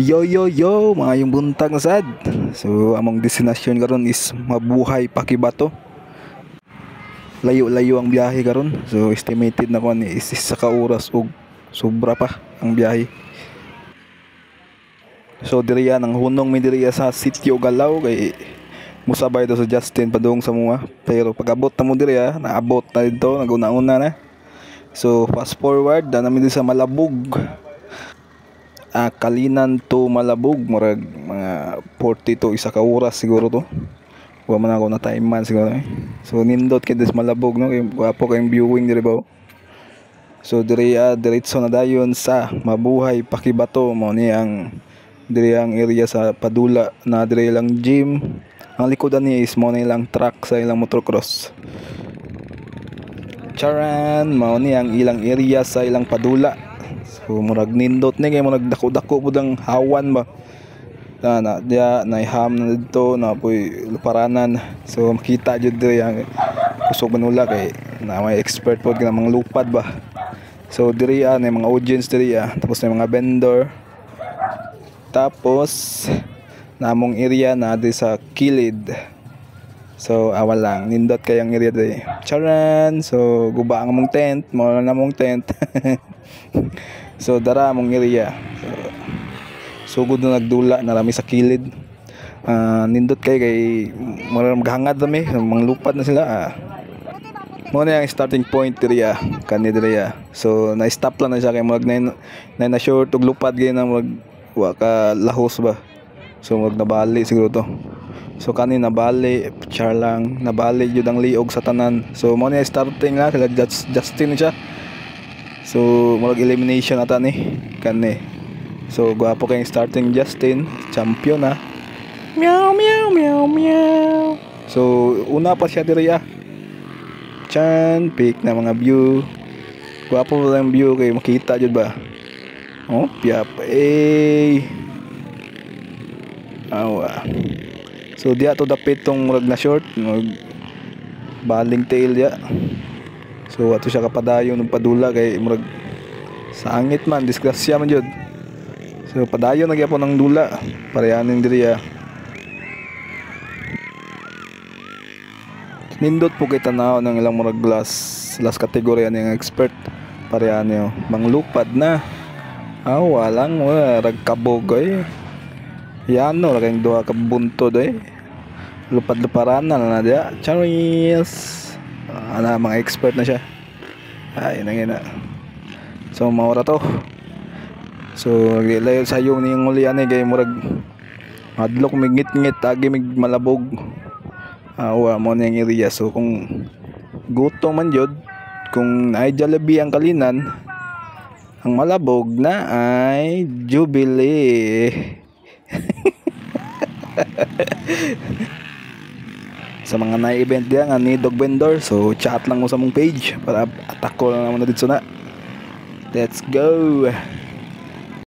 Yo yo yo, mga yung buntag na sad. So among destinasyon karon is Mabuhay Pakibato. Layo-layo ang biyahe karon. So estimated na ko ni is isa ka oras ug sobra pa ang biyahe. So diriya nang hunong mi diriya sa Sitio Galaw kay musabay daw sa Justin padung sa mga. Pero pag-abot na mo diriya, naabot na dito, naguna-una na. So fast forward, na namin sa Malabog. Kalinan to Malabog, murag mga 40 to isa ka oras siguro to. Wa man ako na time man siguro. So nindot kay des Malabog no, kay wapo kayong viewing diri ba. So diri diretso na dayon sa Mabuhay Pakibato, mo ni ang diri ang area sa Padula na diri lang gym. Ang likodan niya is mo na ilang truck sa ilang motocross. Charan, mao ni ang ilang area sa ilang Padula. So murag nindot ni kay murag dako-dako pud ang hawan ba. Na dia naiham na dito na poy luparanan. So makita jud diri ang kusog manula kay na may expert pod kana mga lupad ba. So diri na mga audience diri tapos na mga vendor. Tapos namong area na di sa kilid. So awal lang nindot kay ang area diri. Charan, so guba ang among tent, mo na among tent. So dara among area. Sugod na nagdula na rami sa kilid. Nindot kay maghangad rami, mga lupad na sila. Mo na ang starting point diriya, kani diriya. So na-stop lang na siya kay mag na short ug lupad gyud na mag wa ka lahos ba. So mag nabali siguro to. So kani nabali, char lang, nabali jud ang liog sa tanan. So mo na starting na sila Justin siya. So murag elimination ata ni kani. So gwapo kayong starting Justin, champion na. Meow meow meow meow. So una pa siya diri Chan, pick na mga view. Gwapo lang view kay makita jud ba. Oh, piyap. Awa. So diya to dapit tong murag na short, baling tail ya. So ato siya kapadayon ng Padula kay murag sa angit man, disgrasya man jud. So padayon na gyapon ng dula, parehanin diri Nindot po kay tanaw ng ilang murag last category ang expert. Parehan niyo, manglupad na. Walang ragkabog Yan no, kayong duha ka buntod Lupad-luparan na dia. Charis. Mga expert na siya. Ay nangina. So maura to. So layo sayo ni yung ulian kay murag adlok migit-ngit agi mig Malabog. Wa mo na yung area. So kung gutom man jud, kung ay Jollibee ang Kalinan, ang Malabog na ay Jubilee. Sa mga na-event diyan nga ni dog vendor, so chat lang mo sa mong page para atak ko lang naman na dito na. Let's go.